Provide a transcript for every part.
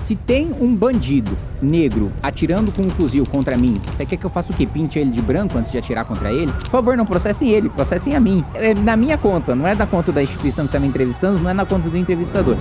Se tem um bandido negro atirando com um fuzil contra mim, você quer que eu faça o quê? Pinte ele de branco antes de atirar contra ele? Por favor, não processem ele, processem a mim. É na minha conta, não é da conta da instituição que está me entrevistando, não é na conta do entrevistador.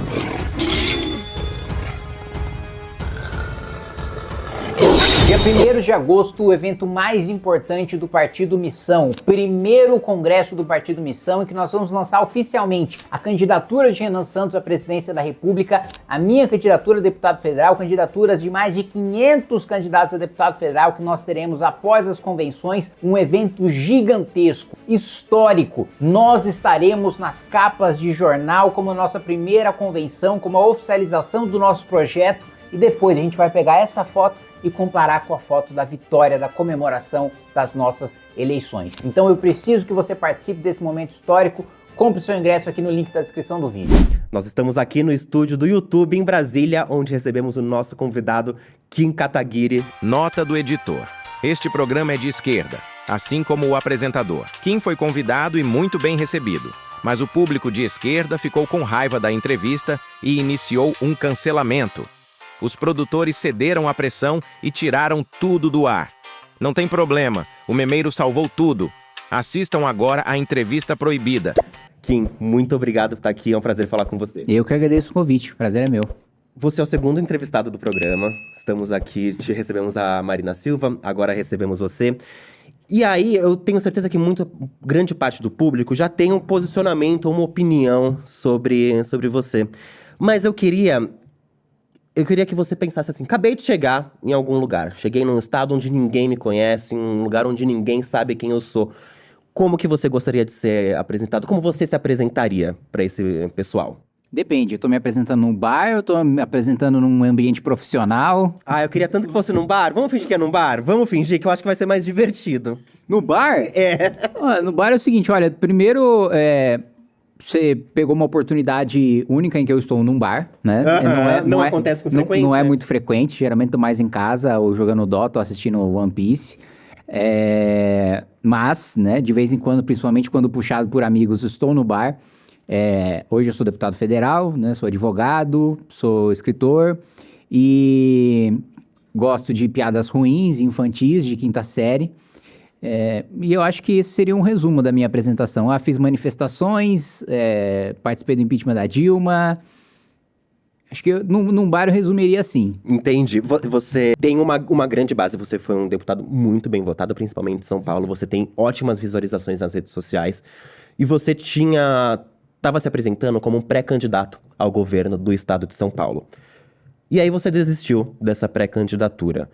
Dia 1º de agosto, o evento mais importante do Partido Missão, o primeiro congresso do Partido Missão, em que nós vamos lançar oficialmente a candidatura de Renan Santos à presidência da República, a minha candidatura a deputado federal, candidaturas de mais de 500 candidatos a deputado federal que nós teremos após as convenções, um evento gigantesco, histórico. Nós estaremos nas capas de jornal como a nossa primeira convenção, como a oficialização do nosso projeto, e depois a gente vai pegar essa foto e comparar com a foto da vitória, da comemoração das nossas eleições. Então eu preciso que você participe desse momento histórico. Compre seu ingresso aqui no link da descrição do vídeo. Nós estamos aqui no estúdio do YouTube em Brasília, onde recebemos o nosso convidado Kim Kataguiri. Nota do editor. Este programa é de esquerda, assim como o apresentador. Kim foi convidado e muito bem recebido, mas o público de esquerda ficou com raiva da entrevista e iniciou um cancelamento. Os produtores cederam à pressão e tiraram tudo do ar. Não tem problema, o memeiro salvou tudo. Assistam agora a entrevista proibida. Kim, muito obrigado por estar aqui, é um prazer falar com você. Eu que agradeço o convite, o prazer é meu. Você é o segundo entrevistado do programa. Estamos aqui, recebemos a Marina Silva, agora recebemos você. E aí, eu tenho certeza que grande parte do público já tem um posicionamento, uma opinião sobre você. Mas eu queria que você pensasse assim, acabei de chegar em algum lugar, cheguei num estado onde ninguém me conhece, em um lugar onde ninguém sabe quem eu sou. Como que você gostaria de ser apresentado? Como você se apresentaria para esse pessoal? Depende, eu tô me apresentando num bar, eu tô me apresentando num ambiente profissional. Eu queria tanto que fosse num bar. Vamos fingir que é num bar? Vamos fingir que eu acho que vai ser mais divertido. No bar? É. No bar é o seguinte, olha, primeiro, você pegou uma oportunidade única em que eu estou num bar, né? Não acontece com frequência. Não é muito frequente, geralmente tô mais em casa, ou jogando Dota, ou assistindo One Piece. Mas, né, de vez em quando, principalmente quando puxado por amigos, estou no bar. Hoje eu sou deputado federal, né? Sou advogado, sou escritor e gosto de piadas ruins, infantis, de quinta série. E eu acho que esse seria um resumo da minha apresentação. Fiz manifestações, participei do impeachment da Dilma. Acho que num bar eu resumiria assim. Entendi. Você tem uma grande base, você foi um deputado muito bem votado, principalmente em São Paulo. Você tem ótimas visualizações nas redes sociais. E você estava se apresentando como um pré-candidato ao governo do estado de São Paulo. E aí você desistiu dessa pré-candidatura,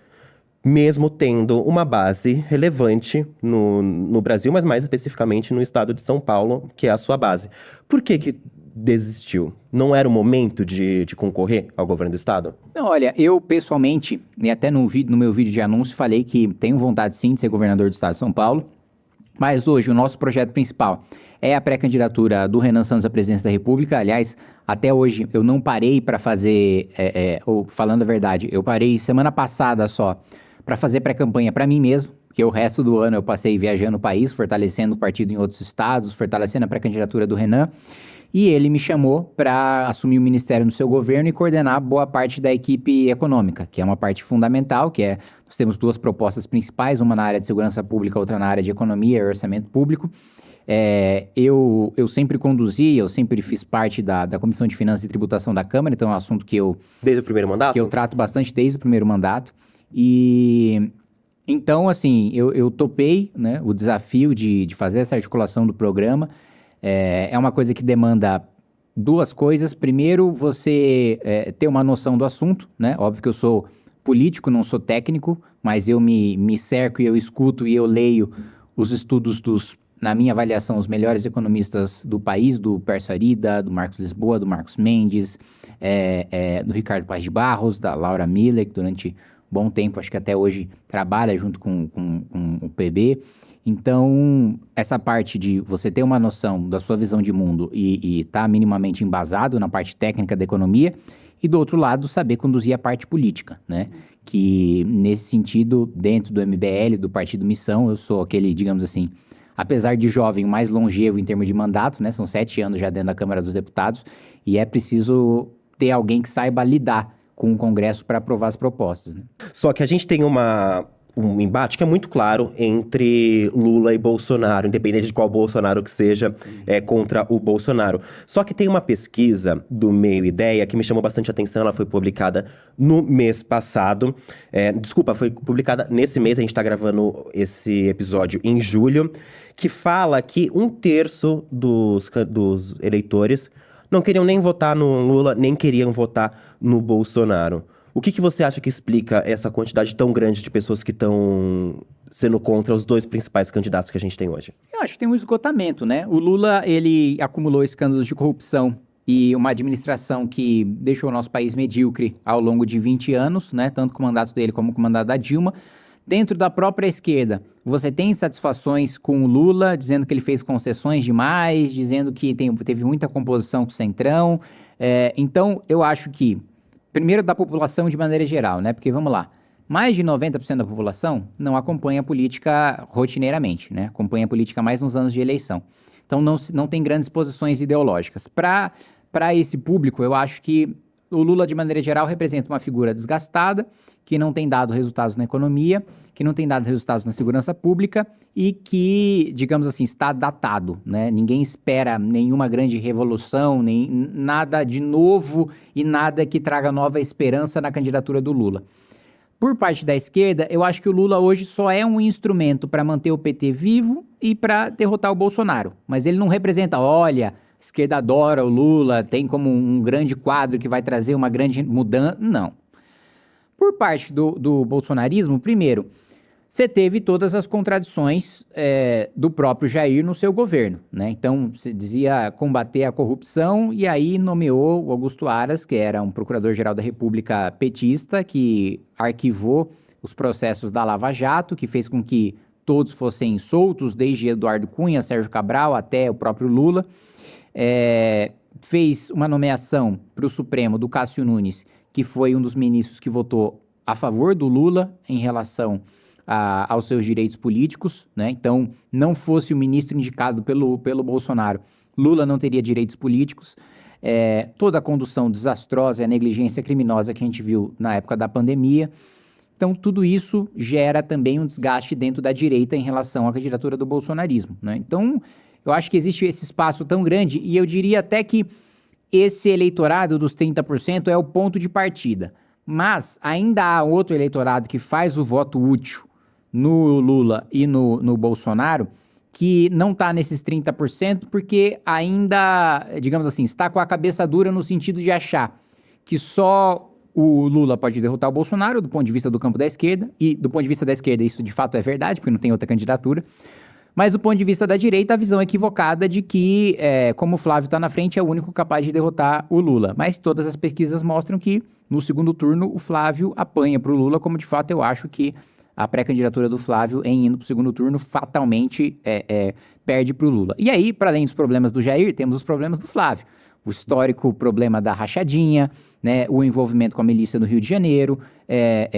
mesmo tendo uma base relevante no Brasil, mas mais especificamente no estado de São Paulo, que é a sua base. Por que desistiu? Não era o momento de concorrer ao governo do estado? Não, olha, eu pessoalmente, e até no meu vídeo de anúncio, falei que tenho vontade sim de ser governador do estado de São Paulo, mas hoje o nosso projeto principal é a pré-candidatura do Renan Santos à presidência da República. Aliás, até hoje eu não parei para fazer, ou falando a verdade, eu parei semana passada só para fazer pré-campanha para mim mesmo, porque o resto do ano eu passei viajando o país, fortalecendo o partido em outros estados, fortalecendo a pré-candidatura do Renan, e ele me chamou para assumir o ministério no seu governo e coordenar boa parte da equipe econômica, que é uma parte fundamental, nós temos duas propostas principais, uma na área de segurança pública, outra na área de economia e orçamento público. Eu sempre conduzi, eu sempre fiz parte da Comissão de Finanças e Tributação da Câmara, então é um assunto que eu... Desde o primeiro mandato? Que eu trato bastante desde o primeiro mandato. E então, assim, eu topei, né, o desafio de fazer essa articulação do programa. É uma coisa que demanda duas coisas. Primeiro, você ter uma noção do assunto, né? Óbvio que eu sou político, não sou técnico, mas eu me cerco e eu escuto e eu leio os estudos na minha avaliação, os melhores economistas do país, do Pércio Arida, do Marcos Lisboa, do Marcos Mendes, do Ricardo Paes de Barros, da Laura Miller, que durante bom tempo, acho que até hoje, trabalha junto com o PB. Então, essa parte de você ter uma noção da sua visão de mundo e estar minimamente embasado na parte técnica da economia, e do outro lado, saber conduzir a parte política, né? Que, nesse sentido, dentro do MBL, do Partido Missão, eu sou aquele, digamos assim, apesar de jovem, mais longevo em termos de mandato, né? São 7 anos já dentro da Câmara dos Deputados, e é preciso ter alguém que saiba lidar com o Congresso para aprovar as propostas, né? Só que a gente tem um embate que é muito claro entre Lula e Bolsonaro, independente de qual Bolsonaro que seja, contra o Bolsonaro. Só que tem uma pesquisa do Meio Ideia que me chamou bastante atenção, ela foi publicada no mês passado. Foi publicada nesse mês, a gente tá gravando esse episódio em julho, que fala que 1/3 dos eleitores não queriam nem votar no Lula, nem queriam votar no Bolsonaro. O que você acha que explica essa quantidade tão grande de pessoas que estão sendo contra os dois principais candidatos que a gente tem hoje? Eu acho que tem um esgotamento, né? O Lula, ele acumulou escândalos de corrupção e uma administração que deixou o nosso país medíocre ao longo de 20 anos, né? Tanto com o mandato dele como com o mandato da Dilma. Dentro da própria esquerda, você tem insatisfações com o Lula, dizendo que ele fez concessões demais, dizendo que teve muita composição com o Centrão. Então, eu acho que, primeiro da população de maneira geral, né? Porque, vamos lá, mais de 90% da população não acompanha a política rotineiramente, né? Acompanha a política mais nos anos de eleição. Então, não tem grandes posições ideológicas. Para esse público, eu acho que o Lula, de maneira geral, representa uma figura desgastada, que não tem dado resultados na economia, que não tem dado resultados na segurança pública e que, digamos assim, está datado, né? Ninguém espera nenhuma grande revolução, nem nada de novo e nada que traga nova esperança na candidatura do Lula. Por parte da esquerda, eu acho que o Lula hoje só é um instrumento para manter o PT vivo e para derrotar o Bolsonaro. Mas ele não representa, olha, a esquerda adora o Lula, tem como um grande quadro que vai trazer uma grande mudança. Não. Por parte do bolsonarismo, primeiro, você teve todas as contradições do próprio Jair no seu governo, né? Então, você dizia combater a corrupção e aí nomeou o Augusto Aras, que era um procurador-geral da República petista, que arquivou os processos da Lava Jato, que fez com que todos fossem soltos, desde Eduardo Cunha, Sérgio Cabral, até o próprio Lula. Fez uma nomeação para o Supremo do Cássio Nunes, que foi um dos ministros que votou a favor do Lula em relação aos seus direitos políticos, né? Então, não fosse o ministro indicado pelo Bolsonaro, Lula não teria direitos políticos. Toda a condução desastrosa e a negligência criminosa que a gente viu na época da pandemia. Então, tudo isso gera também um desgaste dentro da direita em relação à candidatura do bolsonarismo, né? Então, eu acho que existe esse espaço tão grande e eu diria até que esse eleitorado dos 30% é o ponto de partida. Mas ainda há outro eleitorado que faz o voto útil no Lula e no Bolsonaro, que não está nesses 30% porque ainda, digamos assim, está com a cabeça dura no sentido de achar que só o Lula pode derrotar o Bolsonaro do ponto de vista do campo da esquerda, e do ponto de vista da esquerda isso de fato é verdade, porque não tem outra candidatura. Mas do ponto de vista da direita, a visão equivocada de que, como o Flávio está na frente, é o único capaz de derrotar o Lula. Mas todas as pesquisas mostram que, no segundo turno, o Flávio apanha para o Lula, como de fato eu acho que a pré-candidatura do Flávio, em indo para o segundo turno, fatalmente perde para o Lula. E aí, para além dos problemas do Jair, temos os problemas do Flávio. O histórico problema da rachadinha, né, o envolvimento com a milícia no Rio de Janeiro,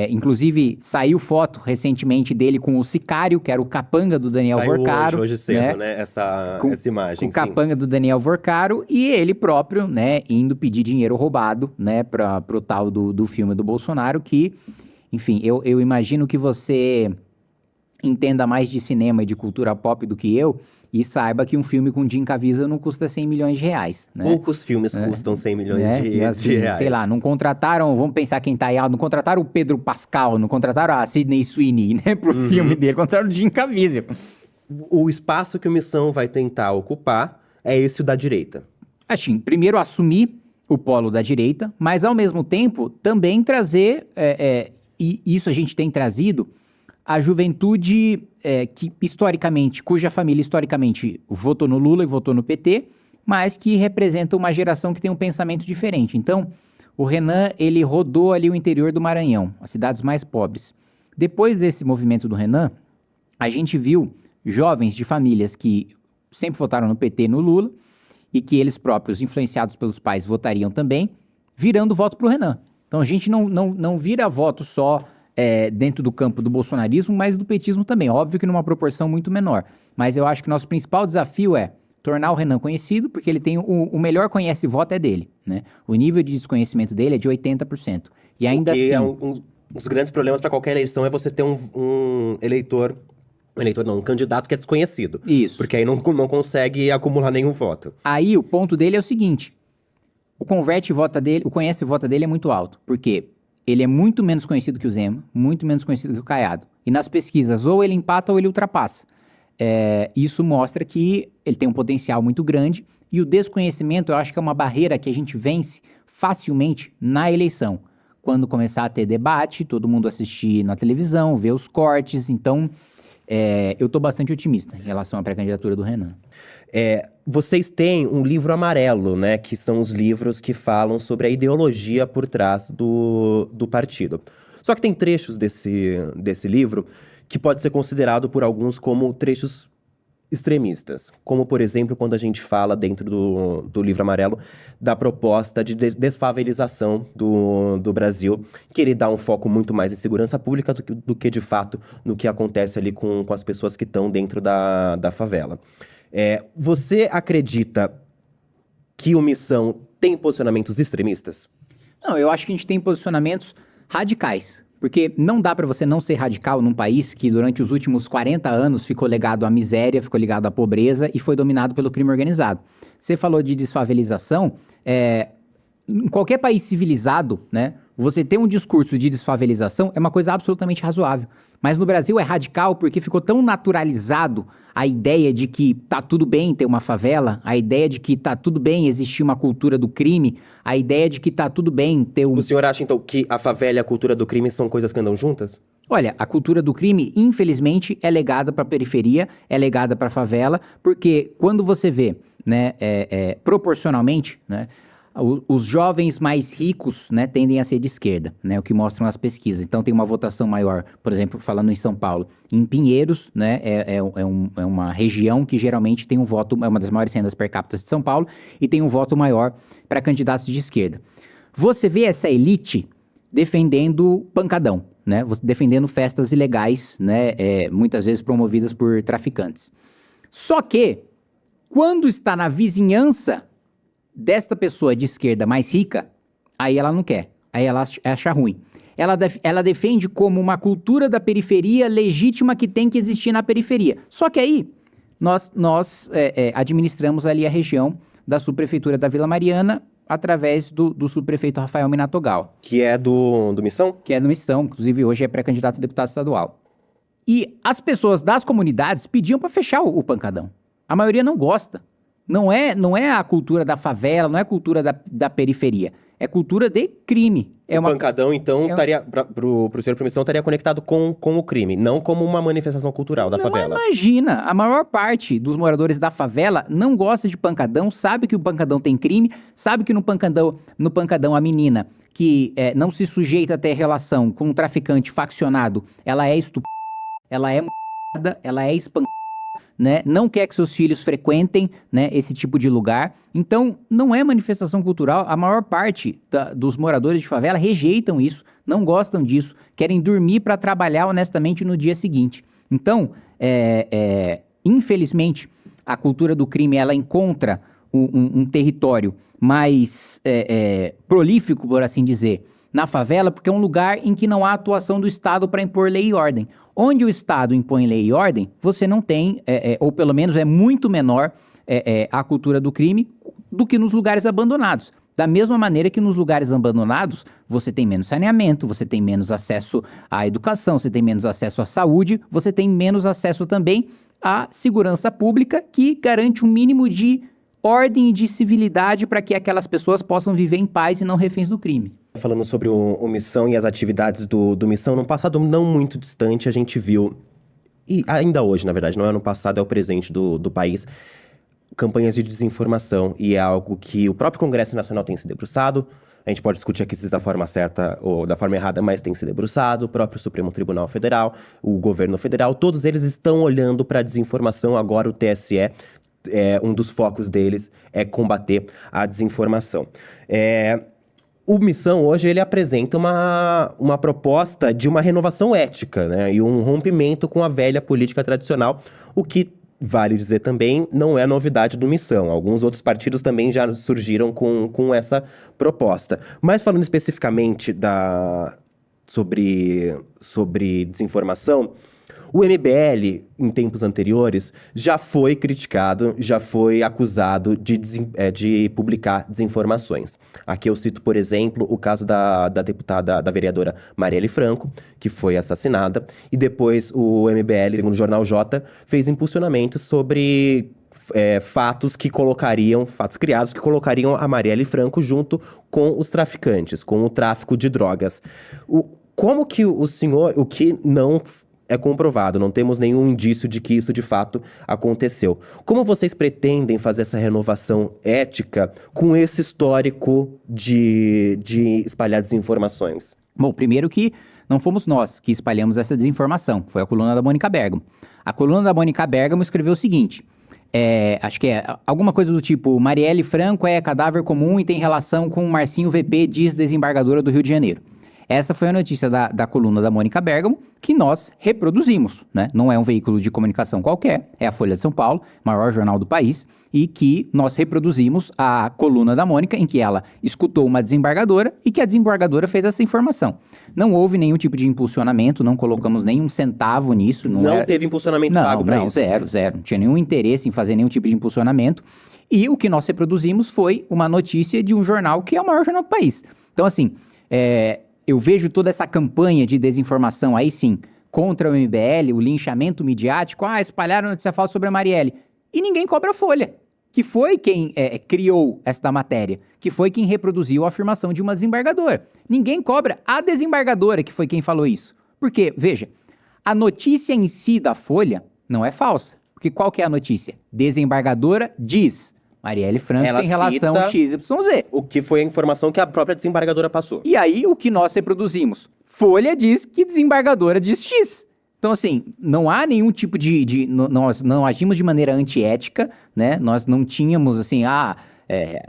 inclusive saiu foto recentemente dele com o Sicário, que era o capanga do Daniel Vorcaro. Hoje cedo, né? Essa imagem. Com o capanga do Daniel Vorcaro e ele próprio, né, indo pedir dinheiro roubado, né, pro tal do filme do Bolsonaro, que, enfim, eu imagino que você entenda mais de cinema e de cultura pop do que eu, e saiba que um filme com Jim Caviezel não custa 100 milhões de reais, né? Poucos filmes custam 100 milhões de reais. Sei lá, não contrataram, vamos pensar quem tá aí, não contrataram o Pedro Pascal, não contrataram a Sydney Sweeney, né, pro filme dele, contrataram o Jim Caviezel. O espaço que o Missão vai tentar ocupar é esse da direita. Assim, primeiro assumir o polo da direita, mas ao mesmo tempo também trazer, e isso a gente tem trazido, a juventude cuja família historicamente votou no Lula e votou no PT, mas que representa uma geração que tem um pensamento diferente. Então, o Renan, ele rodou ali o interior do Maranhão, as cidades mais pobres. Depois desse movimento do Renan, a gente viu jovens de famílias que sempre votaram no PT e no Lula, e que eles próprios, influenciados pelos pais, votariam também, virando voto para o Renan. Então, a gente não vira voto só dentro do campo do bolsonarismo, mas do petismo também. Óbvio que numa proporção muito menor. Mas eu acho que nosso principal desafio é tornar o Renan conhecido, porque ele tem o melhor conhece-voto é dele, né? O nível de desconhecimento dele é de 80%. E ainda Porque assim... um dos grandes problemas para qualquer eleição é você ter um eleitor... Um candidato que é desconhecido. Isso. Porque aí não consegue acumular nenhum voto. Aí o ponto dele é o seguinte: o conhece e vota dele é muito alto. Por quê? Ele é muito menos conhecido que o Zema, muito menos conhecido que o Caiado. E nas pesquisas, ou ele empata ou ele ultrapassa. Isso mostra que ele tem um potencial muito grande. E o desconhecimento, eu acho que é uma barreira que a gente vence facilmente na eleição. Quando começar a ter debate, todo mundo assistir na televisão, ver os cortes. Então, eu estou bastante otimista em relação à pré-candidatura do Renan. Vocês têm um livro amarelo, né? Que são os livros que falam sobre a ideologia por trás do partido. Só que tem trechos desse livro que pode ser considerado por alguns como trechos extremistas. Como, por exemplo, quando a gente fala dentro do livro amarelo da proposta de desfavelização do Brasil, que ele dá um foco muito mais em segurança pública do que, de fato, no que acontece ali com as pessoas que estão dentro da favela. Você acredita que o Missão tem posicionamentos extremistas? Não, eu acho que a gente tem posicionamentos radicais. Porque não dá pra você não ser radical num país que durante os últimos 40 anos ficou ligado à miséria, ficou ligado à pobreza e foi dominado pelo crime organizado. Você falou de desfavelização, em qualquer país civilizado, né, você ter um discurso de desfavelização é uma coisa absolutamente razoável. Mas no Brasil é radical porque ficou tão naturalizado a ideia de que tá tudo bem ter uma favela, a ideia de que tá tudo bem existir uma cultura do crime, a ideia de que tá tudo bem ter O senhor acha, então, que a favela e a cultura do crime são coisas que andam juntas? Olha, a cultura do crime, infelizmente, é legada para a periferia, é legada para a favela, porque quando você vê, né, proporcionalmente, né, os jovens mais ricos, né, tendem a ser de esquerda, né, o que mostram as pesquisas. Então tem uma votação maior, por exemplo, falando em São Paulo, em Pinheiros, né, é uma região que geralmente tem um voto, é uma das maiores rendas per capita de São Paulo, e tem um voto maior para candidatos de esquerda. Você vê essa elite defendendo pancadão, né, defendendo festas ilegais, né, muitas vezes promovidas por traficantes. Só que, quando está na vizinhança desta pessoa de esquerda mais rica, aí ela não quer, aí ela acha ruim. Ela defende como uma cultura da periferia legítima que tem que existir na periferia. Só que aí, nós administramos ali a região da subprefeitura da Vila Mariana, através do subprefeito Rafael Minatogal. Que é do Missão? Que é do Missão, inclusive hoje é pré-candidato a deputado estadual. E as pessoas das comunidades pediam para fechar o pancadão. A maioria não gosta. Não é a cultura da favela, não é a cultura da periferia. É cultura de crime. O pancadão, então, estaria, pro senhor Missão, estaria conectado com o crime, não como uma manifestação cultural da favela. Imagina, a maior parte dos moradores da favela não gosta de pancadão, sabe que o pancadão tem crime, sabe que no pancadão a menina que não se sujeita a ter relação com um traficante faccionado, ela é estuprada, ela é m***da, ela é espancada, né? Não quer que seus filhos frequentem, né, esse tipo de lugar. Então, não é manifestação cultural. A maior parte dos moradores de favela rejeitam isso, não gostam disso, querem dormir para trabalhar honestamente no dia seguinte. Então, infelizmente, a cultura do crime ela encontra um território mais prolífico, por assim dizer, na favela, porque é um lugar em que não há atuação do Estado para impor lei e ordem. Onde o Estado impõe lei e ordem, você não tem, ou pelo menos é muito menor, a cultura do crime do que nos lugares abandonados. Da mesma maneira que nos lugares abandonados, você tem menos saneamento, você tem menos acesso à educação, você tem menos acesso à saúde, você tem menos acesso também à segurança pública, que garante um mínimo de ordem e de civilidade para que aquelas pessoas possam viver em paz e não reféns do crime. Falando sobre o Missão e as atividades do Missão, num passado não muito distante, a gente viu, e ainda hoje, na verdade, não é no passado, é o presente do país, campanhas de desinformação, e é algo que o próprio Congresso Nacional tem se debruçado. A gente pode discutir aqui se da forma certa ou da forma errada, mas tem se debruçado. O próprio Supremo Tribunal Federal, o governo federal, todos eles estão olhando para a desinformação. Agora o TSE, um dos focos deles é combater a desinformação. O Missão hoje ele apresenta uma proposta de uma renovação ética, né? E um rompimento com a velha política tradicional, o que vale dizer também, não é novidade do Missão. Alguns outros partidos também já surgiram com essa proposta. Mas falando especificamente sobre desinformação, o MBL, em tempos anteriores, já foi criticado, já foi acusado de publicar desinformações. Aqui eu cito, por exemplo, o caso da vereadora Marielle Franco, que foi assassinada, e depois o MBL, segundo o Jornal J, fez impulsionamentos sobre fatos criados que colocariam a Marielle Franco junto com os traficantes, com o tráfico de drogas. Como que o que não é comprovado, não temos nenhum indício de que isso de fato aconteceu. Como vocês pretendem fazer essa renovação ética com esse histórico de espalhar desinformações? Bom, primeiro que não fomos nós que espalhamos essa desinformação, foi a coluna da Mônica Bergamo. A coluna da Mônica Bergamo escreveu o seguinte, acho que é alguma coisa do tipo, Marielle Franco é cadáver comum e tem relação com Marcinho VP, diz desembargadora do Rio de Janeiro. Essa foi a notícia da coluna da Mônica Bergamo, que nós reproduzimos, né? Não é um veículo de comunicação qualquer, é a Folha de São Paulo, maior jornal do país, e que nós reproduzimos a coluna da Mônica, em que ela escutou uma desembargadora e que a desembargadora fez essa informação. Não houve nenhum tipo de impulsionamento, não colocamos nenhum centavo nisso. Não teve impulsionamento pago para isso? Zero. Não tinha nenhum interesse em fazer nenhum tipo de impulsionamento. E o que nós reproduzimos foi uma notícia de um jornal que é o maior jornal do país. Então, assim, eu vejo toda essa campanha de desinformação aí sim, contra o MBL, o linchamento midiático, espalharam notícia falsa sobre a Marielle. E ninguém cobra a Folha, que foi quem criou esta matéria, que foi quem reproduziu a afirmação de uma desembargadora. Ninguém cobra a desembargadora, que foi quem falou isso. Porque, veja, a notícia em si da Folha não é falsa. Porque qual que é a notícia? Desembargadora diz... Marielle Franco tem relação XYZ. O que foi a informação que a própria desembargadora passou. E aí, o que nós reproduzimos? Folha diz que desembargadora diz X. Então, assim, não há nenhum tipo nós não agimos de maneira antiética, né? Nós não tínhamos, assim,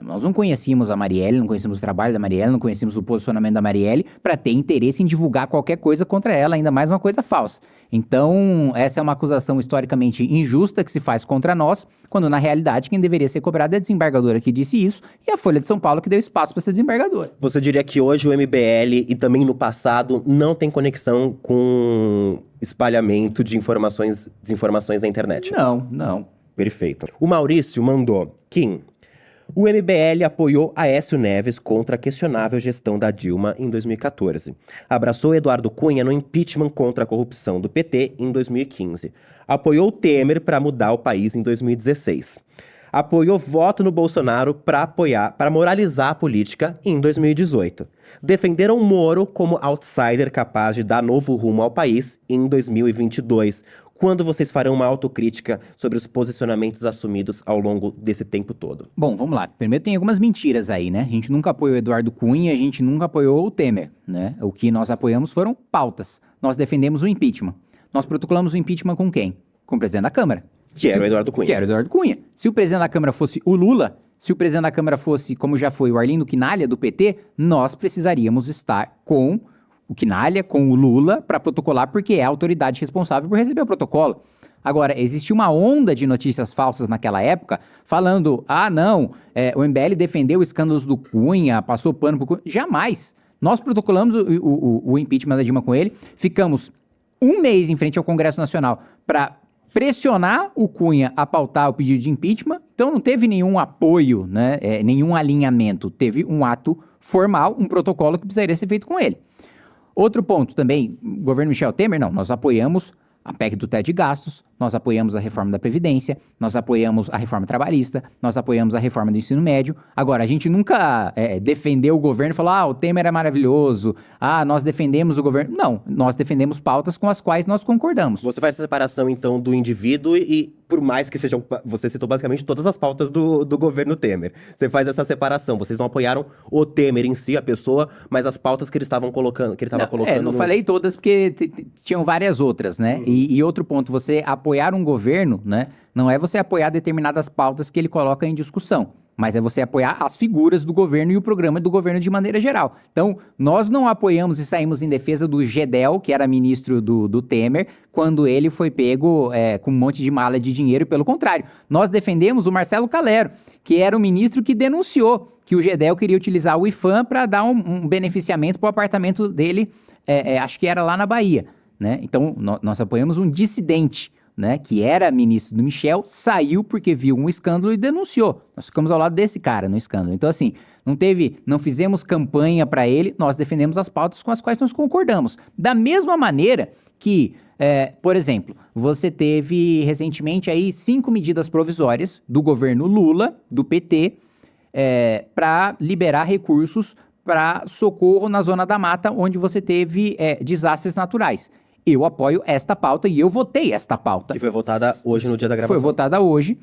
nós não conhecíamos a Marielle, não conhecíamos o trabalho da Marielle, não conhecíamos o posicionamento da Marielle para ter interesse em divulgar qualquer coisa contra ela, ainda mais uma coisa falsa. Então, essa é uma acusação historicamente injusta que se faz contra nós, quando na realidade quem deveria ser cobrado é a desembargadora que disse isso e a Folha de São Paulo que deu espaço para essa desembargadora. Você diria que hoje o MBL e também no passado não tem conexão com espalhamento de desinformações na internet? Não. Perfeito. O Maurício mandou: Kim, o MBL apoiou Aécio Neves contra a questionável gestão da Dilma em 2014. Abraçou Eduardo Cunha no impeachment contra a corrupção do PT em 2015. Apoiou Temer para mudar o país em 2016. Apoiou voto no Bolsonaro para moralizar a política em 2018. Defenderam Moro como outsider capaz de dar novo rumo ao país em 2022. Quando vocês farão uma autocrítica sobre os posicionamentos assumidos ao longo desse tempo todo? Bom, vamos lá. Primeiro tem algumas mentiras aí, né? A gente nunca apoiou o Eduardo Cunha, a gente nunca apoiou o Temer, né? O que nós apoiamos foram pautas. Nós defendemos o impeachment. Nós protocolamos o impeachment com quem? Com o presidente da Câmara. Que era o Eduardo Cunha. Que era o Eduardo Cunha. Se o presidente da Câmara fosse o Lula, se o presidente da Câmara fosse, como já foi, o Arlindo Quinalha, do PT, nós precisaríamos estar com o Quinalha, com o Lula, para protocolar, porque é a autoridade responsável por receber o protocolo. Agora, existia uma onda de notícias falsas naquela época, falando, o MBL defendeu escândalos do Cunha, passou pano pro Cunha. Jamais. Nós protocolamos o impeachment da Dilma com ele, ficamos um mês em frente ao Congresso Nacional para pressionar o Cunha a pautar o pedido de impeachment, então não teve nenhum apoio, né, nenhum alinhamento, teve um ato formal, um protocolo que precisaria ser feito com ele. Outro ponto também, governo Michel Temer, nós apoiamos a PEC do teto de gastos, nós apoiamos a reforma da Previdência, nós apoiamos a reforma trabalhista, nós apoiamos a reforma do ensino médio. Agora, a gente nunca defendeu o governo e falou, o Temer é maravilhoso, nós defendemos o governo. Não, nós defendemos pautas com as quais nós concordamos. Você faz essa separação, então, do indivíduo e, por mais que sejam, você citou basicamente todas as pautas do governo Temer. Você faz essa separação, vocês não apoiaram o Temer em si, a pessoa, mas as pautas que ele estava colocando. Não falei todas porque tinham várias outras, né? E outro ponto, você apoiar um governo, né? Não é você apoiar determinadas pautas que ele coloca em discussão. mas é você apoiar as figuras do governo e o programa do governo de maneira geral. Então, nós não apoiamos e saímos em defesa do Gedel, que era ministro do Temer, quando ele foi pego com um monte de mala de dinheiro. Pelo contrário, nós defendemos o Marcelo Calero, que era o ministro que denunciou que o Gedel queria utilizar o IFAM para dar um beneficiamento para o apartamento dele, acho que era lá na Bahia, né? Então, nós apoiamos um dissidente, né, que era ministro do Michel, saiu porque viu um escândalo e denunciou. Nós ficamos ao lado desse cara no escândalo. Então, assim, não fizemos campanha para ele, nós defendemos as pautas com as quais nós concordamos. Da mesma maneira que, por exemplo, você teve recentemente aí 5 medidas provisórias do governo Lula, do PT, para liberar recursos para socorro na Zona da Mata, onde você teve desastres naturais. Eu apoio esta pauta e eu votei esta pauta. Que foi votada hoje no dia da gravação. Foi votada hoje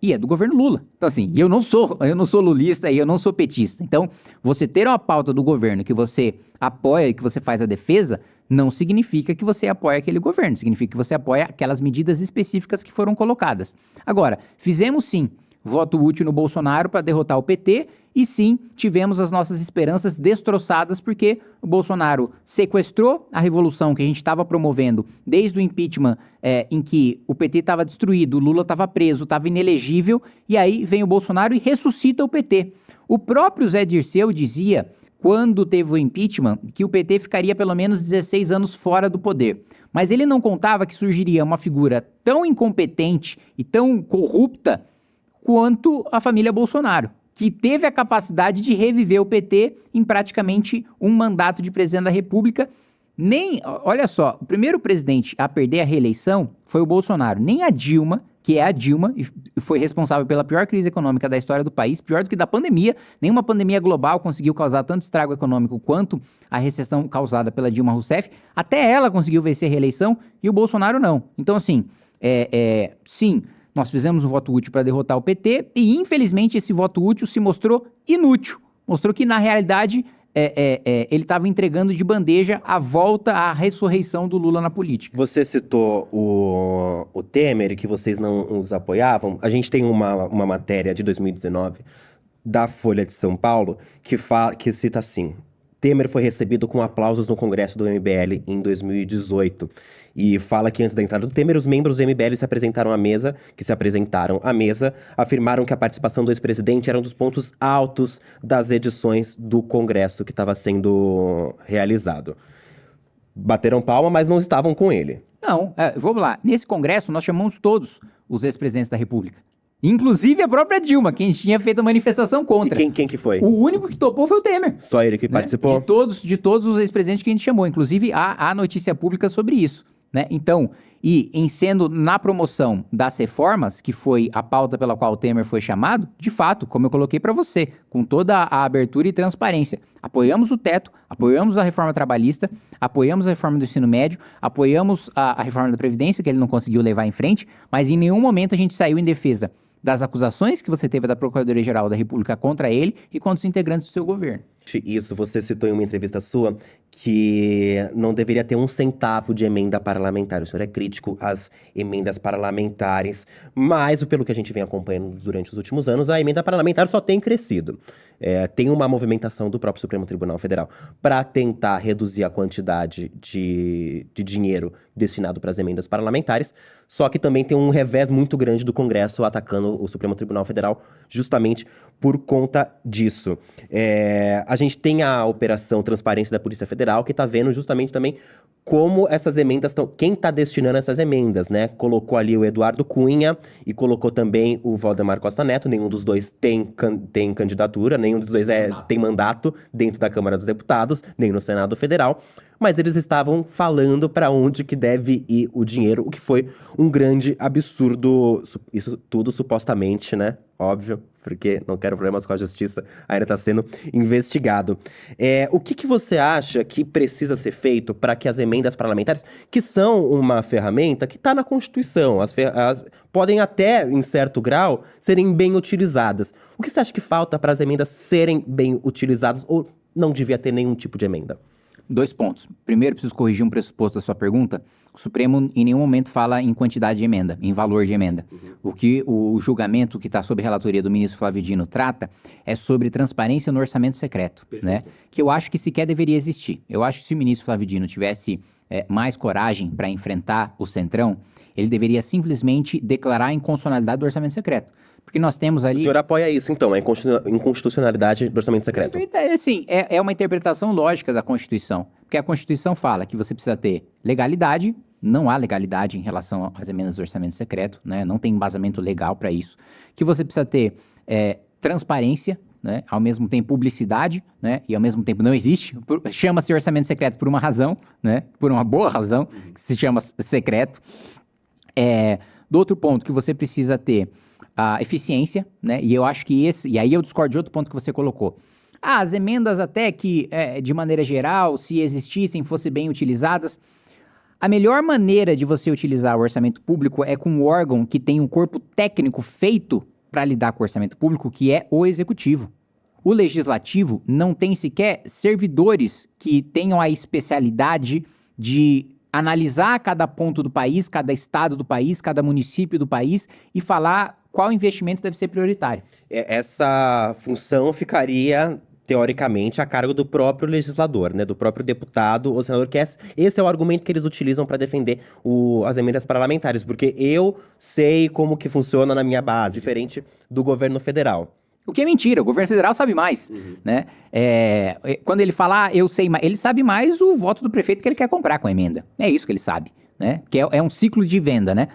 e é do governo Lula. Então assim, eu não sou lulista e eu não sou petista. Então, você ter uma pauta do governo que você apoia e que você faz a defesa, não significa que você apoia aquele governo. Significa que você apoia aquelas medidas específicas que foram colocadas. Agora, fizemos sim voto útil no Bolsonaro para derrotar o PT. E sim, tivemos as nossas esperanças destroçadas porque o Bolsonaro sequestrou a revolução que a gente estava promovendo desde o impeachment em que o PT estava destruído, o Lula estava preso, estava inelegível, e aí vem o Bolsonaro e ressuscita o PT. O próprio Zé Dirceu dizia, quando teve o impeachment, que o PT ficaria pelo menos 16 anos fora do poder. Mas ele não contava que surgiria uma figura tão incompetente e tão corrupta quanto a família Bolsonaro, que teve a capacidade de reviver o PT em praticamente um mandato de presidente da República. Olha só, o primeiro presidente a perder a reeleição foi o Bolsonaro. Nem a Dilma, que é a Dilma, e foi responsável pela pior crise econômica da história do país, pior do que da pandemia. Nenhuma pandemia global conseguiu causar tanto estrago econômico quanto a recessão causada pela Dilma Rousseff. Até ela conseguiu vencer a reeleição e o Bolsonaro não. Então, assim, sim, nós fizemos um voto útil para derrotar o PT e, infelizmente, esse voto útil se mostrou inútil. Mostrou que, na realidade, ele estava entregando de bandeja a volta à ressurreição do Lula na política. Você citou o Temer, que vocês não os apoiavam. A gente tem uma matéria de 2019 da Folha de São Paulo que cita assim: Temer foi recebido com aplausos no Congresso do MBL em 2018. E fala que antes da entrada do Temer, os membros do MBL se apresentaram à mesa, afirmaram que a participação do ex-presidente era um dos pontos altos das edições do Congresso que estava sendo realizado. Bateram palma, mas não estavam com ele. Não, vamos lá. Nesse Congresso, nós chamamos todos os ex-presidentes da República. Inclusive a própria Dilma, quem tinha feito a manifestação contra. E quem que foi? O único que topou foi o Temer. Só ele que participou? De todos os ex-presidentes que a gente chamou. Inclusive, há notícia pública sobre isso, né? Então, sendo na promoção das reformas, que foi a pauta pela qual o Temer foi chamado, de fato, como eu coloquei para você, com toda a abertura e transparência, apoiamos o teto, apoiamos a reforma trabalhista, apoiamos a reforma do ensino médio, apoiamos a reforma da Previdência, que ele não conseguiu levar em frente, mas em nenhum momento a gente saiu em defesa das acusações que você teve da Procuradoria-Geral da República contra ele e contra os integrantes do seu governo. Isso, você citou em uma entrevista sua que não deveria ter um centavo de emenda parlamentar. O senhor é crítico às emendas parlamentares, mas pelo que a gente vem acompanhando durante os últimos anos, a emenda parlamentar só tem crescido. Tem uma movimentação do próprio Supremo Tribunal Federal para tentar reduzir a quantidade de dinheiro destinado para as emendas parlamentares, só que também tem um revés muito grande do Congresso atacando o Supremo Tribunal Federal justamente por conta disso. A gente tem a Operação Transparência da Polícia Federal, que está vendo justamente também como essas emendas estão... Quem está destinando essas emendas, né? Colocou ali o Eduardo Cunha e colocou também o Valdemar Costa Neto. Nenhum dos dois tem candidatura, nenhum dos dois tem mandato dentro da Câmara dos Deputados, nem no Senado Federal. Mas eles estavam falando para onde que deve ir o dinheiro, o que foi um grande absurdo. Isso tudo supostamente, né? Óbvio, porque não quero problemas com a justiça, ainda está sendo investigado. O que você acha que precisa ser feito para que as emendas parlamentares, que são uma ferramenta que está na Constituição, podem até, em certo grau, serem bem utilizadas. O que você acha que falta para as emendas serem bem utilizadas ou não devia ter nenhum tipo de emenda? 2 pontos. Primeiro, preciso corrigir um pressuposto da sua pergunta. O Supremo em nenhum momento fala em quantidade de emenda, em valor de emenda. O que o julgamento que está sob relatoria do ministro Flávio Dino trata é sobre transparência no orçamento secreto, né? Que eu acho que sequer deveria existir. Eu acho que se o ministro Flávio Dino tivesse mais coragem para enfrentar o Centrão, ele deveria simplesmente declarar a inconstitucionalidade do orçamento secreto. Porque nós temos ali... O senhor apoia isso, então, a inconstitucionalidade do orçamento secreto? É uma interpretação lógica da Constituição. Porque a Constituição fala que você precisa ter legalidade, não há legalidade em relação às emendas do orçamento secreto, né? Não tem embasamento legal para isso. Que você precisa ter transparência, né? Ao mesmo tempo publicidade, né? E ao mesmo tempo não existe. Chama-se orçamento secreto por uma razão, né? Por uma boa razão, que se chama secreto. Do outro ponto, que você precisa ter a eficiência, né? E eu acho que e aí eu discordo de outro ponto que você colocou. As emendas até que, de maneira geral, se existissem, fossem bem utilizadas. A melhor maneira de você utilizar o orçamento público é com um órgão que tem um corpo técnico feito para lidar com o orçamento público, que é o executivo. O legislativo não tem sequer servidores que tenham a especialidade de analisar cada ponto do país, cada estado do país, cada município do país e falar qual investimento deve ser prioritário. Essa função ficaria, teoricamente, a cargo do próprio legislador, né? Do próprio deputado ou senador, que esse é o argumento que eles utilizam para defender as emendas parlamentares, porque eu sei como que funciona na minha base, diferente do governo federal. O que é mentira, o governo federal sabe mais, né? Quando ele fala, eu sei mais, ele sabe mais o voto do prefeito que ele quer comprar com a emenda. É isso que ele sabe, né? Que é um ciclo de venda, né?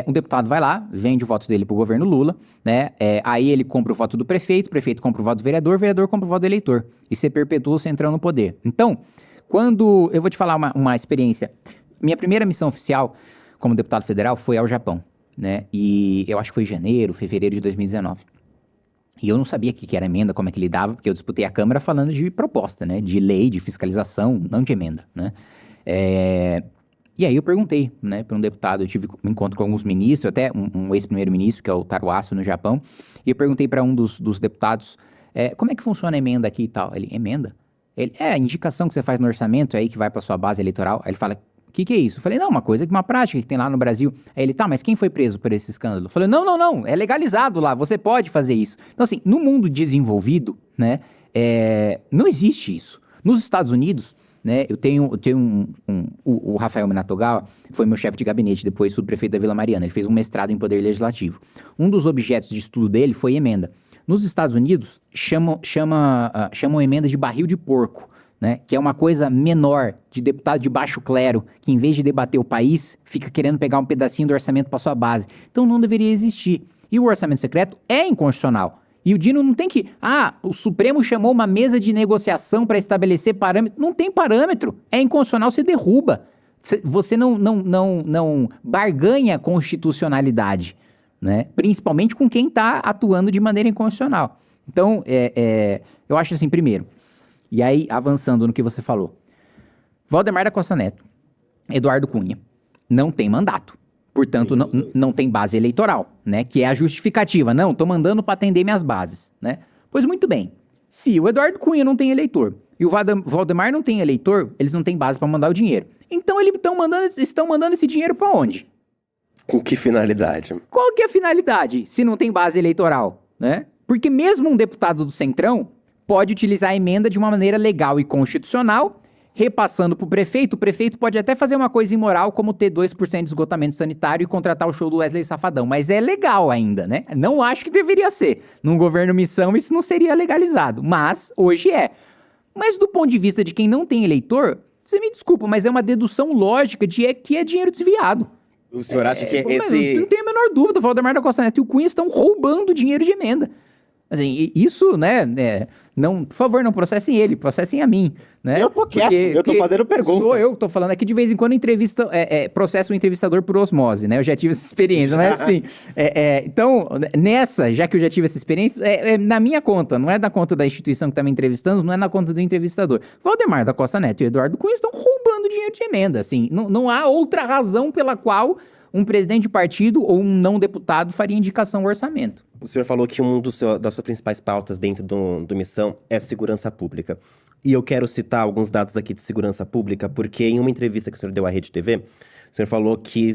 Um deputado vai lá, vende o voto dele pro governo Lula, né? Aí ele compra o voto do prefeito, o prefeito compra o voto do vereador, o vereador compra o voto do eleitor. E você perpetua o Centrão no poder. Então, quando eu vou te falar uma experiência, minha primeira missão oficial como deputado federal foi ao Japão, né? E eu acho que foi janeiro, fevereiro de 2019. E eu não sabia o que era emenda, como é que lidava, porque eu disputei a Câmara falando de proposta, né? De lei, de fiscalização, não de emenda, né? E aí eu perguntei, né, para um deputado, eu tive um encontro com alguns ministros, até um ex-primeiro-ministro, que é o Taro Aso, no Japão, e eu perguntei para um dos deputados, como é que funciona a emenda aqui e tal? Ele, emenda? Ele, a indicação que você faz no orçamento, aí que vai para sua base eleitoral. Aí ele fala, o que é isso? Eu falei, não, uma coisa, uma prática que tem lá no Brasil. Aí ele, tá, mas quem foi preso por esse escândalo? Eu falei, não, é legalizado lá, você pode fazer isso. Então assim, no mundo desenvolvido, né, não existe isso. Nos Estados Unidos, né, eu tenho o Rafael Minatogawa foi meu chefe de gabinete, depois subprefeito da Vila Mariana. Ele fez um mestrado em poder legislativo. Um dos objetos de estudo dele foi emenda. Nos Estados Unidos, chamam emenda de barril de porco, né, que é uma coisa menor, de deputado de baixo clero, que em vez de debater o país, fica querendo pegar um pedacinho do orçamento para sua base. Então não deveria existir. E o orçamento secreto é inconstitucional. E o Dino não tem que... o Supremo chamou uma mesa de negociação para estabelecer parâmetro. Não tem parâmetro. É inconstitucional, você derruba. Você não barganha constitucionalidade, né? Principalmente com quem está atuando de maneira inconstitucional. Então, eu acho assim, primeiro, e aí avançando no que você falou, Valdemar da Costa Neto, Eduardo Cunha, não tem mandato. Portanto, não tem base eleitoral, né? Que é a justificativa. Não, tô mandando para atender minhas bases, né? Pois muito bem. Se o Eduardo Cunha não tem eleitor e o Valdemar não tem eleitor, eles não têm base para mandar o dinheiro. Então, eles estão mandando esse dinheiro para onde? Com que finalidade? Qual que é a finalidade, se não tem base eleitoral, né? Porque mesmo um deputado do Centrão pode utilizar a emenda de uma maneira legal e constitucional, repassando para o prefeito pode até fazer uma coisa imoral, como ter 2% de esgotamento sanitário e contratar o show do Wesley Safadão, mas é legal ainda, né? Não acho que deveria ser. Num governo missão isso não seria legalizado, mas hoje é. Mas do ponto de vista de quem não tem eleitor, você me desculpa, mas é uma dedução lógica de que é dinheiro desviado. O senhor acha que esse... Não tem a menor dúvida, o Valdemar da Costa Neto e o Cunha estão roubando dinheiro de emenda. Assim, isso, né, não, por favor, não processem ele, processem a mim, né? Eu tô quieto, eu tô fazendo pergunta. Sou eu que tô falando, é que de vez em quando processo o entrevistador por osmose, né? Eu já tive essa experiência, mas assim, então, já que eu já tive essa experiência, é na minha conta, não é da conta da instituição que tá me entrevistando, não é na conta do entrevistador. Valdemar da Costa Neto e Eduardo Cunha estão roubando dinheiro de emenda, assim, não há outra razão pela qual um presidente de partido ou um não deputado faria indicação ao orçamento. O senhor falou que das suas principais pautas dentro do Missão é segurança pública. E eu quero citar alguns dados aqui de segurança pública, porque em uma entrevista que o senhor deu à Rede TV, o senhor falou que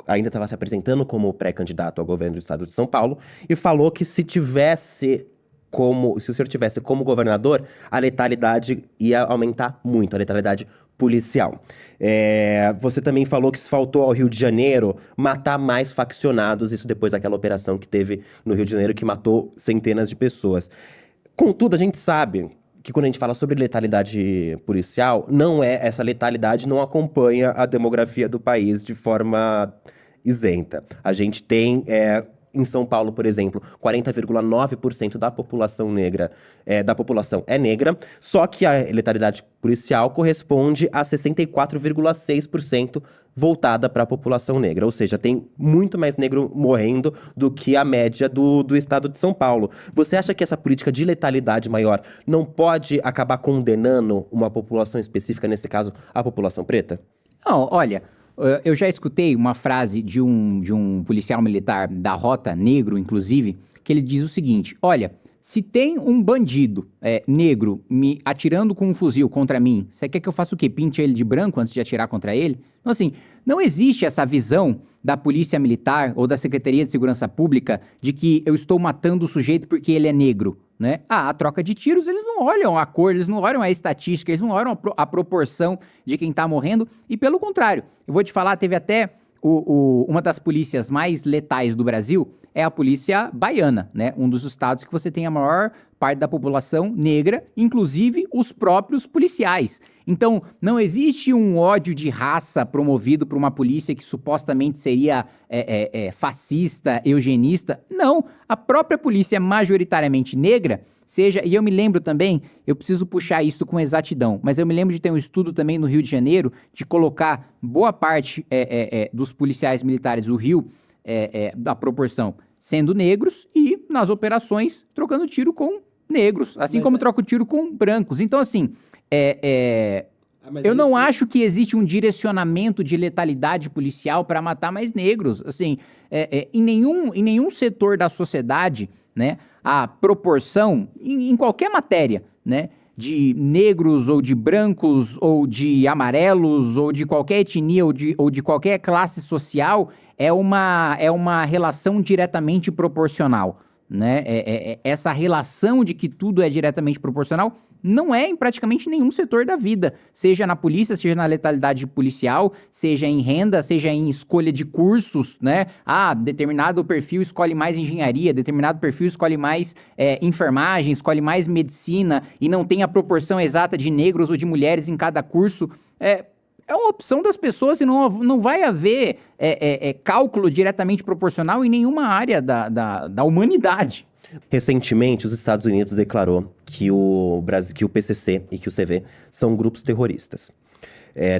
ainda estava se apresentando como pré-candidato ao governo do estado de São Paulo, e falou que se o senhor tivesse como governador, a letalidade ia aumentar muito, a letalidade policial. Você também falou que faltou ao Rio de Janeiro matar mais faccionados, isso depois daquela operação que teve no Rio de Janeiro, que matou centenas de pessoas. Contudo, a gente sabe que quando a gente fala sobre letalidade policial, essa letalidade não acompanha a demografia do país de forma isenta. A gente tem, em São Paulo, por exemplo, 40,9% da população negra, é negra, só que a letalidade policial corresponde a 64,6% voltada para a população negra, ou seja, tem muito mais negro morrendo do que a média do estado de São Paulo. Você acha que essa política de letalidade maior não pode acabar condenando uma população específica, nesse caso, a população preta? Não, olha, eu já escutei uma frase de um policial militar da Rota, negro inclusive, que ele diz o seguinte: olha, se tem um bandido negro me atirando com um fuzil contra mim, você quer que eu faça o quê? Pinte ele de branco antes de atirar contra ele? Então, assim, não existe essa visão da polícia militar ou da Secretaria de Segurança Pública de que eu estou matando o sujeito porque ele é negro, né? A troca de tiros, eles não olham a cor, eles não olham a estatística, eles não olham a proporção de quem tá morrendo, e pelo contrário, eu vou te falar, teve até uma das polícias mais letais do Brasil, é a polícia baiana, né? Um dos estados que você tem a maior parte da população negra, inclusive os próprios policiais. Então, não existe um ódio de raça promovido por uma polícia que supostamente seria fascista, eugenista. Não, a própria polícia é majoritariamente negra, e eu me lembro também, eu preciso puxar isso com exatidão, mas eu me lembro de ter um estudo também no Rio de Janeiro, de colocar boa parte dos policiais militares do Rio, da proporção, sendo negros, e nas operações trocando tiro com negros, assim como troca tiro com brancos. Então, assim, eu não acho que existe um direcionamento de letalidade policial para matar mais negros. Assim, em nenhum setor da sociedade, né, a proporção, em qualquer matéria, né, de negros ou de brancos ou de amarelos ou de qualquer etnia ou de qualquer classe social é uma relação diretamente proporcional, né? Essa relação de que tudo é diretamente proporcional não é em praticamente nenhum setor da vida, seja na polícia, seja na letalidade policial, seja em renda, seja em escolha de cursos, né? Determinado perfil escolhe mais engenharia, determinado perfil escolhe mais enfermagem, escolhe mais medicina, e não tem a proporção exata de negros ou de mulheres em cada curso. É uma opção das pessoas, e não vai haver cálculo diretamente proporcional em nenhuma área da humanidade. Recentemente, os Estados Unidos declarou que o PCC e que o CV são grupos terroristas.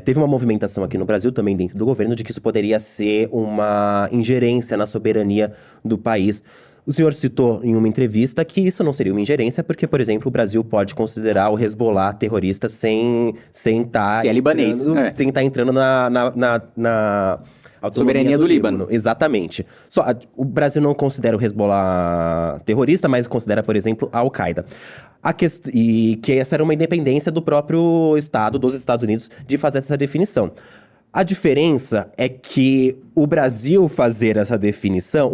Teve uma movimentação aqui no Brasil, também dentro do governo, de que isso poderia ser uma ingerência na soberania do país. O senhor citou em uma entrevista que isso não seria uma ingerência, porque, por exemplo, o Brasil pode considerar o Hezbollah terrorista sem estar entrando na soberania do Líbano. Exatamente. O Brasil não considera o Hezbollah terrorista, mas considera, por exemplo, a Al-Qaeda. E que essa era uma independência do próprio Estado, dos Estados Unidos, de fazer essa definição. A diferença é que o Brasil faz essa definição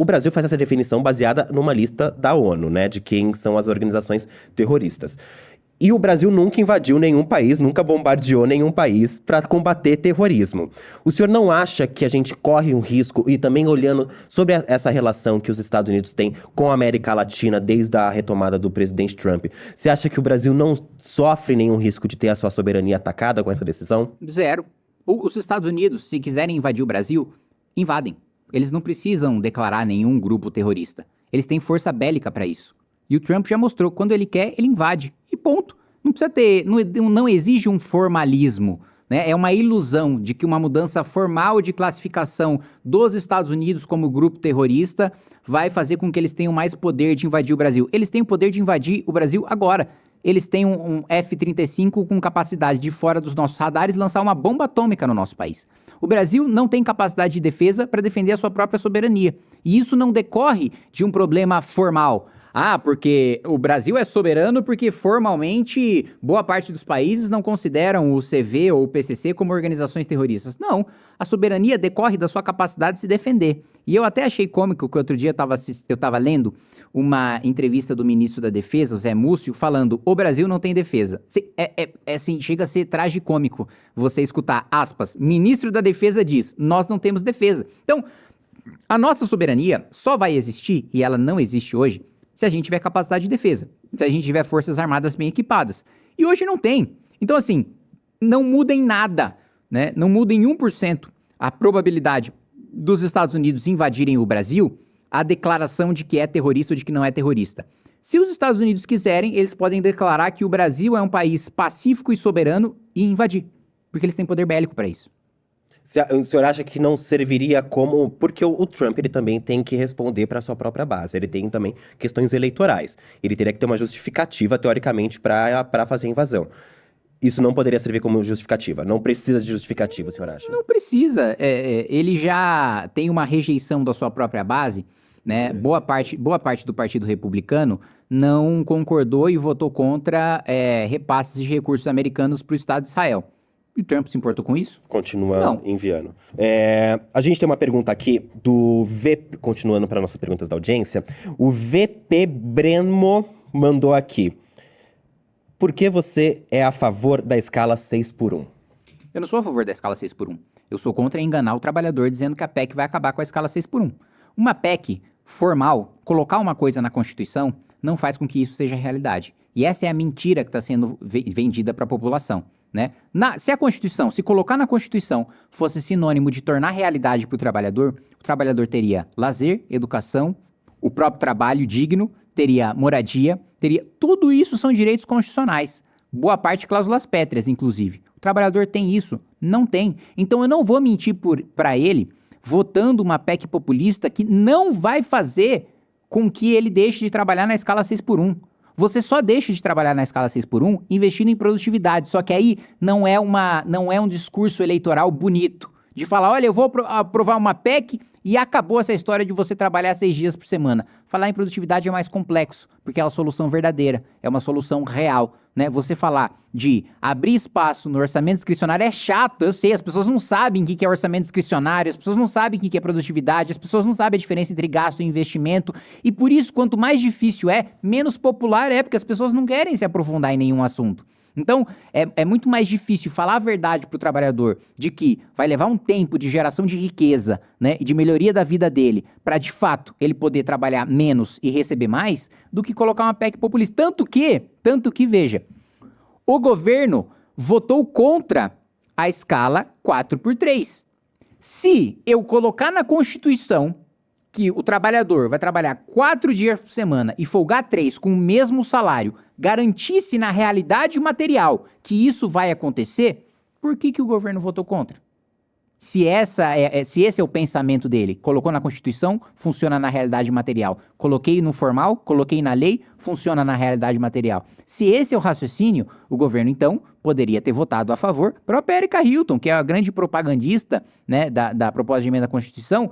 baseada numa lista da ONU, né, de quem são as organizações terroristas. E o Brasil nunca invadiu nenhum país, nunca bombardeou nenhum país para combater terrorismo. O senhor não acha que a gente corre um risco, e também olhando sobre essa relação que os Estados Unidos têm com a América Latina desde a retomada do presidente Trump, você acha que o Brasil não sofre nenhum risco de ter a sua soberania atacada com essa decisão? Zero. Os Estados Unidos, se quiserem invadir o Brasil, invadem. Eles não precisam declarar nenhum grupo terrorista. Eles têm força bélica para isso. E o Trump já mostrou que quando ele quer, ele invade. E ponto. Não precisa não exige um formalismo, né? É uma ilusão de que uma mudança formal de classificação dos Estados Unidos como grupo terrorista vai fazer com que eles tenham mais poder de invadir o Brasil. Eles têm o poder de invadir o Brasil agora. Eles têm um F-35 com capacidade de, fora dos nossos radares, lançar uma bomba atômica no nosso país. O Brasil não tem capacidade de defesa para defender a sua própria soberania. E isso não decorre de um problema formal. Ah, porque o Brasil é soberano porque formalmente boa parte dos países não consideram o CV ou o PCC como organizações terroristas. Não, a soberania decorre da sua capacidade de se defender. E eu até achei cômico que outro dia eu estava lendo uma entrevista do ministro da Defesa, o Zé Múcio, falando: o Brasil não tem defesa. Assim, chega a ser tragicômico você escutar, aspas, ministro da Defesa diz, nós não temos defesa. Então, a nossa soberania só vai existir, e ela não existe hoje, se a gente tiver capacidade de defesa, se a gente tiver forças armadas bem equipadas. E hoje não tem. Então, assim, não muda em nada, né? Não muda em 1% a probabilidade dos Estados Unidos invadirem o Brasil, a declaração de que é terrorista ou de que não é terrorista. Se os Estados Unidos quiserem, eles podem declarar que o Brasil é um país pacífico e soberano e invadir, porque eles têm poder bélico para isso. O senhor acha que não serviria como... Porque o Trump, ele também tem que responder para a sua própria base. Ele tem também questões eleitorais. Ele teria que ter uma justificativa, teoricamente, para fazer a invasão. Isso não poderia servir como justificativa. Não precisa de justificativa, o senhor acha? Não precisa. Ele já tem uma rejeição da sua própria base, né? Boa parte do Partido Republicano não concordou e votou contra repasses de recursos americanos para o Estado de Israel. E o Trump se importou com isso? Continua enviando. A gente tem uma pergunta aqui do VP, continuando para nossas perguntas da audiência. O VP Bremo mandou aqui: por que você é a favor da escala 6x1? Eu não sou a favor da escala 6x1. Eu sou contra enganar o trabalhador dizendo que a PEC vai acabar com a escala 6x1. Uma PEC formal, colocar uma coisa na Constituição, não faz com que isso seja realidade. E essa é a mentira que está sendo vendida para a população. Né? Se a Constituição, se colocar na Constituição fosse sinônimo de tornar realidade para o trabalhador teria lazer, educação, o próprio trabalho digno, teria moradia, tudo isso são direitos constitucionais. Boa parte cláusulas pétreas, inclusive. O trabalhador tem isso? Não tem. Então eu não vou mentir para ele votando uma PEC populista que não vai fazer com que ele deixe de trabalhar na escala 6x1. Você só deixa de trabalhar na escala 6x1 investindo em produtividade. Só que aí não é um discurso eleitoral bonito. De falar, olha, eu vou aprovar uma PEC e acabou essa história de você trabalhar 6 dias por semana. Falar em produtividade é mais complexo, porque é uma solução verdadeira, é uma solução real, né? Você falar de abrir espaço no orçamento discricionário é chato, eu sei, as pessoas não sabem o que é orçamento discricionário, as pessoas não sabem o que é produtividade, as pessoas não sabem a diferença entre gasto e investimento, e por isso, quanto mais difícil menos popular é, porque as pessoas não querem se aprofundar em nenhum assunto. Então, é muito mais difícil falar a verdade para o trabalhador de que vai levar um tempo de geração de riqueza, né, e de melhoria da vida dele, para de fato ele poder trabalhar menos e receber mais, do que colocar uma PEC populista. Tanto que, veja, o governo votou contra a escala 4x3. Se eu colocar na Constituição que o trabalhador vai trabalhar 4 dias por semana e folgar 3 com o mesmo salário, garantisse na realidade material que isso vai acontecer, por que o governo votou contra? Se esse é o pensamento dele, colocou na Constituição, funciona na realidade material. Coloquei no formal, coloquei na lei, funciona na realidade material. Se esse é o raciocínio, o governo, então, poderia ter votado a favor. A própria Erika Hilton, que é a grande propagandista, né, da proposta de emenda à Constituição,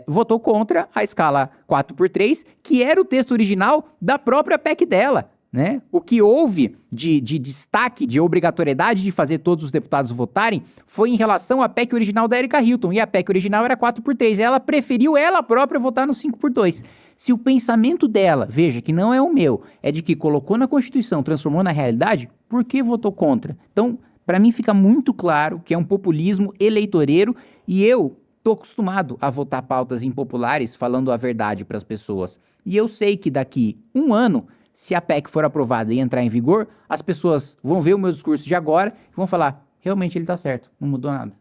votou contra a escala 4x3, que era o texto original da própria PEC dela. Né? O que houve de destaque, de obrigatoriedade de fazer todos os deputados votarem foi em relação à PEC original da Erika Hilton, e a PEC original era 4x3, ela preferiu ela própria votar no 5x2. Se o pensamento dela, veja que não é o meu, é de que colocou na Constituição, transformou na realidade, por que votou contra? Então, para mim fica muito claro que é um populismo eleitoreiro, e eu estou acostumado a votar pautas impopulares falando a verdade para as pessoas. E eu sei que daqui um ano, se a PEC for aprovada e entrar em vigor, as pessoas vão ver o meu discurso de agora e vão falar, realmente ele tá certo, não mudou nada.